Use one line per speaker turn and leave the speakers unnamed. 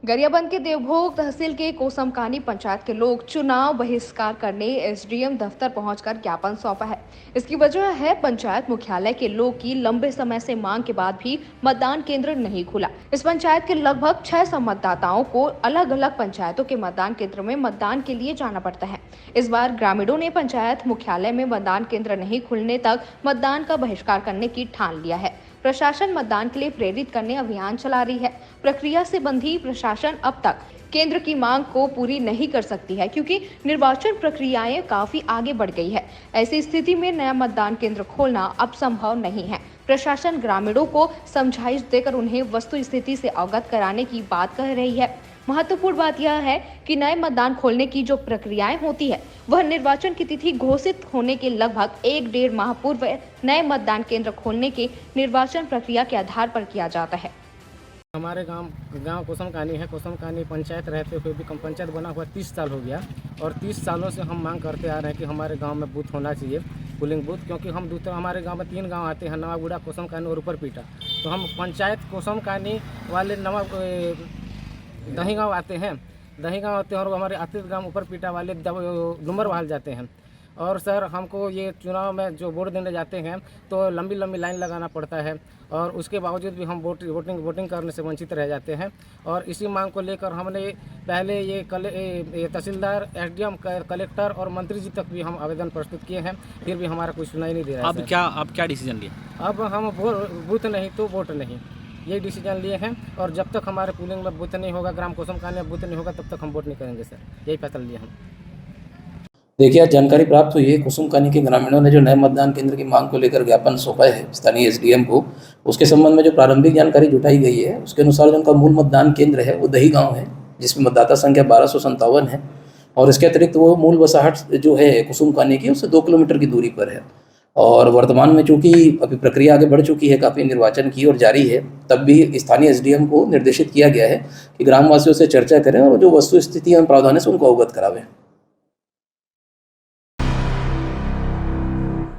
गरियाबंद के देवभोग तहसील के कोसमकानी पंचायत के लोग चुनाव बहिष्कार करने एसडीएम दफ्तर पहुंचकर ज्ञापन सौंपा है। इसकी वजह है पंचायत मुख्यालय के लोग की लंबे समय से मांग के बाद भी मतदान केंद्र नहीं खुला। इस पंचायत के लगभग 600 मतदाताओं को अलग अलग पंचायतों के मतदान केंद्र में मतदान के लिए जाना पड़ता है। इस बार ग्रामीणों ने पंचायत मुख्यालय में मतदान केंद्र नहीं खुलने तक मतदान का बहिष्कार करने की ठान लिया है। प्रशासन मतदान के लिए प्रेरित करने अभियान चला रही है। प्रक्रिया से बंधी प्रशासन अब तक केंद्र की मांग को पूरी नहीं कर सकती है, क्योंकि निर्वाचन प्रक्रियाएं काफी आगे बढ़ गई है। ऐसी स्थिति में नया मतदान केंद्र खोलना अब संभव नहीं है। प्रशासन ग्रामीणों को समझाइश देकर उन्हें वस्तु स्थिति से अवगत कराने की बात कह रही है। महत्वपूर्ण बात यह है कि नए मतदान खोलने की जो प्रक्रियाएं होती है वह निर्वाचन की तिथि घोषित होने के लगभग 1-1.5 माह पूर्व नए मतदान केंद्र खोलने के निर्वाचन प्रक्रिया के आधार पर किया जाता है।
हमारे गांव कोसमकानी है। कोसमकानी पंचायत रहते हुए भी पंचायत बना हुआ 30 साल हो गया और 30 सालों से हम मांग करते आ रहे हैं कि हमारे गांव में बूथ होना चाहिए, पोलिंग बूथ, क्योंकि हम हमारे गांव में 3 गांव आते हैं, नवागुड़ा, कोसमकानी और ऊपर पीटा। तो हम पंचायत कोसमकानी वाले दही गाँव आते हैं और हमारे अतिथ गांव ऊपर पीटा वाले डुमरवाल जाते हैं। और सर, हमको ये चुनाव में जो वोट देने जाते हैं तो लंबी लाइन लगाना पड़ता है और उसके बावजूद भी हम वोटिंग करने से वंचित रह जाते हैं। और इसी मांग को लेकर हमने पहले ये तहसीलदार, एसडीएम, कलेक्टर और मंत्री जी तक भी हम आवेदन प्रस्तुत किए हैं, फिर भी हमारा कोई सुनाई नहीं दे रहा है।
अब क्या डिसीजन लिया?
अब हम बूथ नहीं तो वोट नहीं, ये डिसीजन लिए हैं। और जब तक हमारे पोलिंग में बूथ नहीं होगा, ग्राम कोसमकानी में बूथ नहीं होगा, तब तक हम वोट नहीं करेंगे सर। यही फैसला लिया हम।
देखिए, आज जानकारी प्राप्त हुई है कुसुमकानी के ग्रामीणों ने जो नए मतदान केंद्र की मांग को लेकर ज्ञापन सौंपा है स्थानीय एसडीएम को। उसके संबंध में जो प्रारंभिक जानकारी जुटाई गई है उसके अनुसार जो उनका मूल मतदान केंद्र है वो दही गांव है, जिसमें मतदाता संख्या 1257 है। और इसके अतिरिक्त वो मूल बसाहट जो है कुसुमकानी की, उससे 2 किलोमीटर की दूरी पर है। और वर्तमान में चूँकि अभी प्रक्रिया आगे बढ़ चुकी है काफ़ी निर्वाचन की और जारी है, तब भी स्थानीय एसडीएम को निर्देशित किया गया है कि ग्रामवासियों से चर्चा करें और जो वस्तु स्थिति एवं प्रावधान है उनको अवगत करावें।